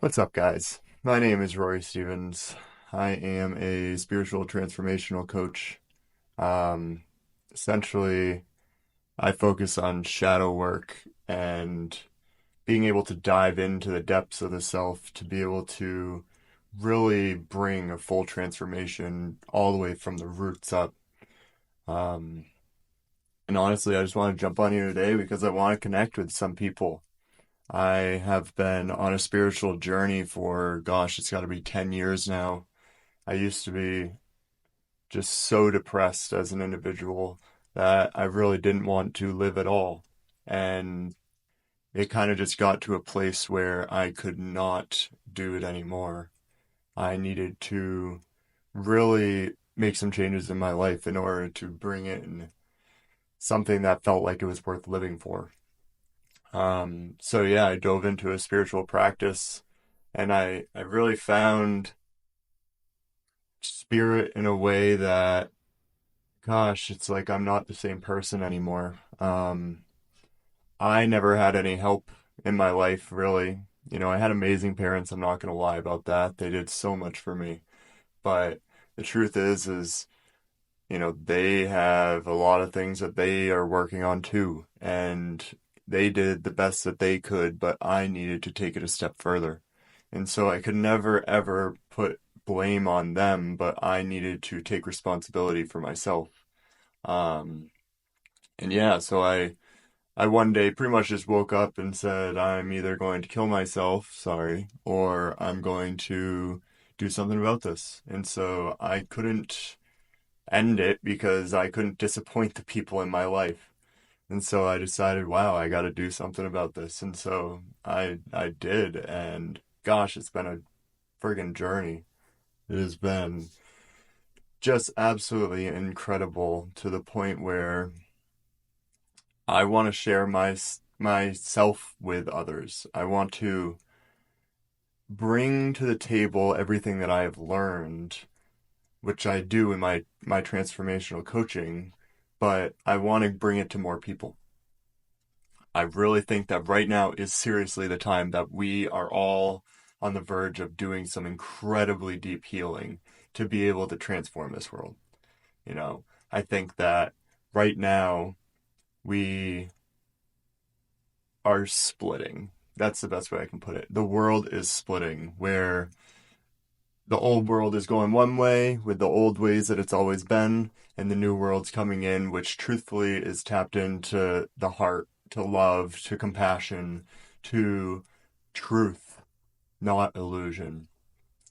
What's up, guys? My name is Rory Stevens. I am a spiritual transformational coach. Um, Essentially, I focus on shadow work and being able to dive into the depths of the self to be able to really bring a full transformation all the way from the roots up. Um, and honestly, I just want to jump on here today because I want to connect with some people. I have been on a spiritual journey for, gosh, it's got to be 10 years now. I used to be just so depressed as an individual that I really didn't want to live at all. And it kind of just got to a place where I could not do it anymore. I needed to really make some changes in my life in order to bring in something that felt like it was worth living for. So yeah, I dove into a spiritual practice and I really found spirit in a way that, gosh, it's like I'm not the same person anymore. I never had any help in my life, really. I had amazing parents. I'm not going to lie about that. They did so much for me. But the truth is, they have a lot of things that they are working on too. And they did the best that they could, but I needed to take it a step further. And so I could never, ever put blame on them, but I needed to take responsibility for myself. Um, and yeah, so I one day pretty much just woke up and said, I'm either going to kill myself, sorry, or I'm going to do something about this. And so I couldn't end it because I couldn't disappoint the people in my life. And so I decided, wow, I got to do something about this. And so I did, and gosh, it's been a friggin' journey. It has been just absolutely incredible to the point where I want to share myself with others. I want to bring to the table everything that I have learned, which I do in my transformational coaching, but I want to bring it to more people. I really think that right now is seriously the time that we are all on the verge of doing some incredibly deep healing to be able to transform this world. You know, I think that right now we are splitting. That's the best way I can put it. The world is splitting where the old world is going one way with the old ways that it's always been, and the new world's coming in, which truthfully is tapped into the heart, to love, to compassion, to truth, not illusion.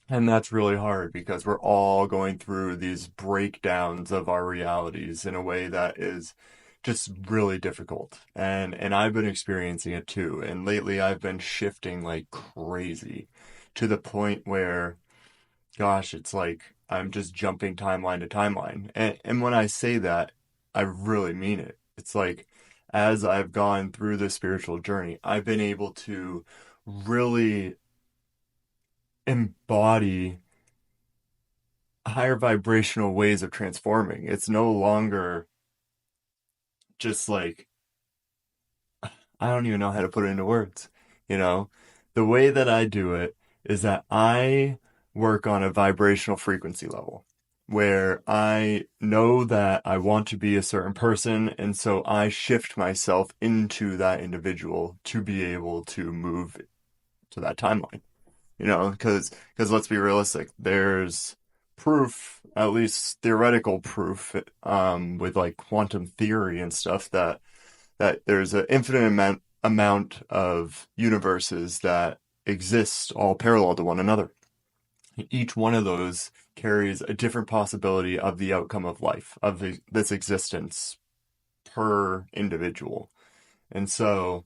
And that's really hard because we're all going through these breakdowns of our realities in a way that is just really difficult. And I've been experiencing it too. And lately I've been shifting like crazy to the point where, gosh, it's like I'm just jumping timeline to timeline. And when I say that, I really mean it. It's like as I've gone through this spiritual journey, I've been able to really embody higher vibrational ways of transforming. It's no longer just like, I don't even know how to put it into words. You know, the way that I do it is that I work on a vibrational frequency level where I know that I want to be a certain person. And so I shift myself into that individual to be able to move to that timeline. Because let's be realistic, there's proof, at least theoretical proof, with like quantum theory and stuff that there's an infinite amount of universes that exist all parallel to one another. Each one of those carries a different possibility of the outcome of life, of this existence per individual. And so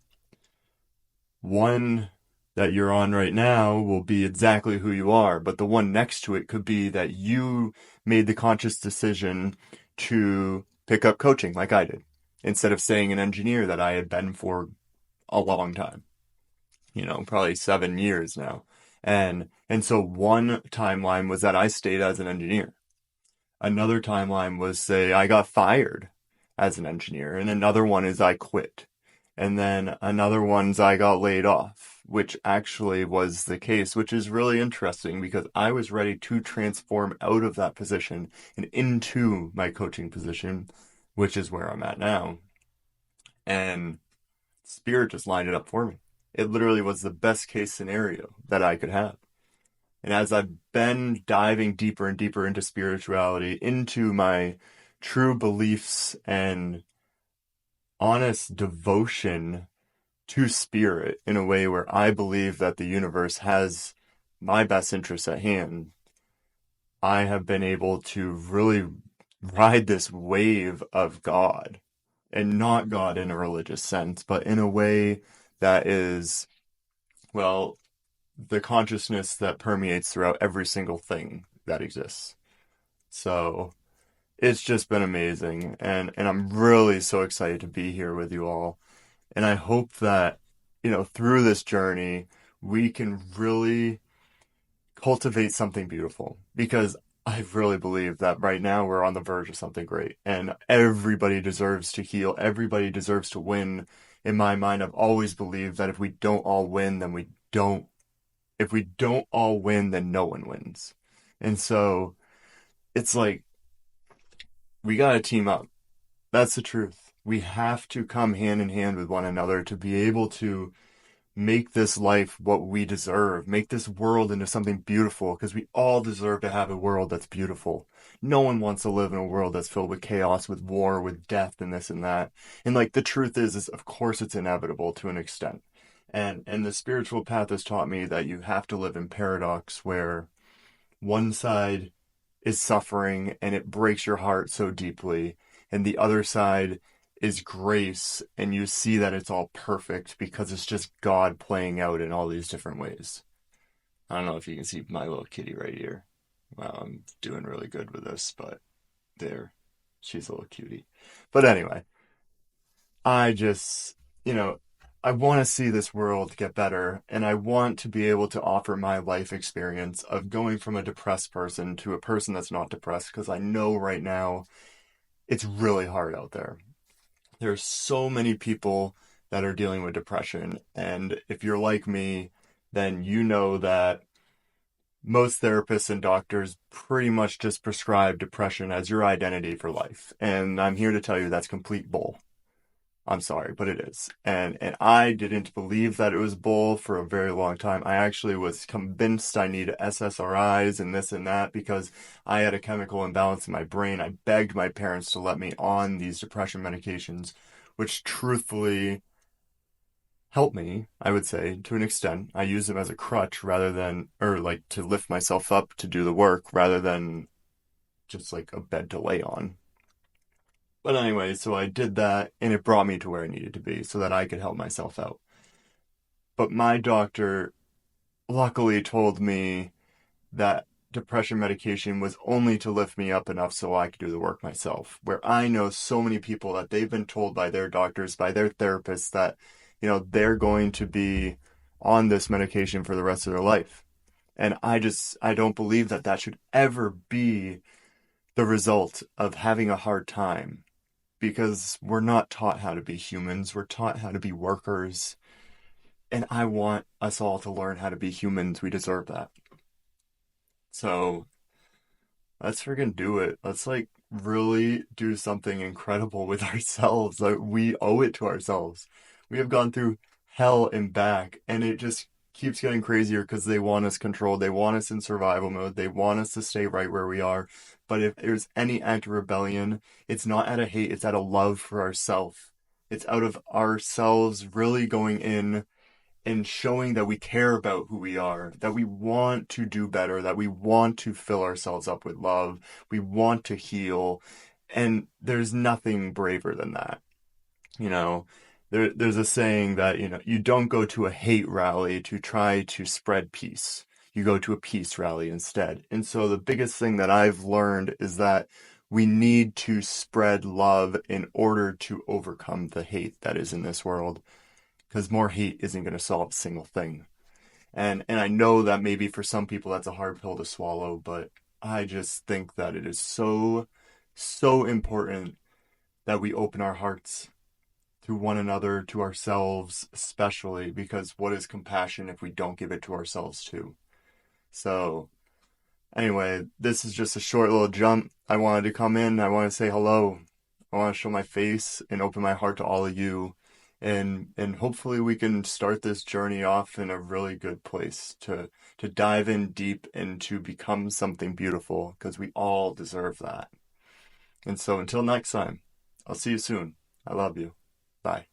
one that you're on right now will be exactly who you are, but the one next to it could be that you made the conscious decision to pick up coaching like I did, instead of staying an engineer that I had been for a long time, probably 7 years now. And so one timeline was that I stayed as an engineer. Another timeline was, say, I got fired as an engineer, and another one is I quit. And then another one's I got laid off. which actually was the case, which is really interesting because I was ready to transform out of that position and into my coaching position, which is where I'm at now. And Spirit just lined it up for me. It literally was the best case scenario that I could have. And as I've been diving deeper and deeper into spirituality, into my true beliefs and honest devotion to spirit in a way where I believe that the universe has my best interests at hand, I have been able to really ride this wave of God. And not God in a religious sense, but in a way that is, well, the consciousness that permeates throughout every single thing that exists. So it's just been amazing. And I'm really so excited to be here with you all. And I hope that, through this journey, we can really cultivate something beautiful because I really believe that right now we're on the verge of something great and everybody deserves to heal. Everybody deserves to win. In my mind, I've always believed that if we don't all win, then we don't. If we don't all win, then no one wins. And so it's like we got to team up. That's the truth. We have to come hand in hand with one another to be able to make this life what we deserve, make this world into something beautiful, because we all deserve to have a world that's beautiful. No one wants to live in a world that's filled with chaos, with war, with death, and this and that. And like the truth is of course it's inevitable to an extent. And the spiritual path has taught me that you have to live in paradox where one side is suffering and it breaks your heart so deeply, and the other side is grace and you see that it's all perfect because it's just God playing out in all these different ways. I don't know if you can see my little kitty right here. Wow, I'm doing really good with this, but there, she's a little cutie. But anyway, I just, you know, I want to see this world get better, and I want to be able to offer my life experience of going from a depressed person to a person that's not depressed, because I know right now it's really hard out there. There's so many people that are dealing with depression, and if you're like me, then you know that most therapists and doctors pretty much just prescribe depression as your identity for life. And I'm here to tell you that's complete bull. I'm sorry, but it is. And I didn't believe that it was bull for a very long time. I actually was convinced I needed SSRIs and this and that because I had a chemical imbalance in my brain. I begged my parents to let me on these depression medications, which truthfully helped me, I would say, to an extent. I use them as a crutch rather than, or like to lift myself up to do the work rather than just like a bed to lay on. But anyway, so I did that and it brought me to where I needed to be so that I could help myself out. But my doctor luckily told me that depression medication was only to lift me up enough so I could do the work myself. Where I know so many people that they've been told by their doctors, by their therapists that, they're going to be on this medication for the rest of their life. And I don't believe that that should ever be the result of having a hard time because we're not taught how to be humans. We're taught how to be workers. And I want us all to learn how to be humans. We deserve that. So let's freaking do it. Let's like really do something incredible with ourselves. Like we owe it to ourselves. We have gone through hell and back, and it just keeps getting crazier because they want us controlled. They want us in survival mode. They want us to stay right where we are. But if there's any act of rebellion, it's not out of hate, it's out of love for ourselves. It's out of ourselves really going in and showing that we care about who we are, that we want to do better, that we want to fill ourselves up with love, we want to heal, and there's nothing braver than that. You know, there's a saying that, you don't go to a hate rally to try to spread peace. You go to a peace rally instead. And so the biggest thing that I've learned is that we need to spread love in order to overcome the hate that is in this world because more hate isn't going to solve a single thing. And I know that maybe for some people that's a hard pill to swallow, but I just think that it is so important that we open our hearts, to one another, to ourselves, especially because what is compassion if we don't give it to ourselves too? So, anyway, this is just a short little jump. I wanted to come in, I want to say hello. I want to show my face and open my heart to all of you. And hopefully we can start this journey off in a really good place to dive in deep and to become something beautiful because we all deserve that. And so until next time, I'll see you soon. I love you. Bye.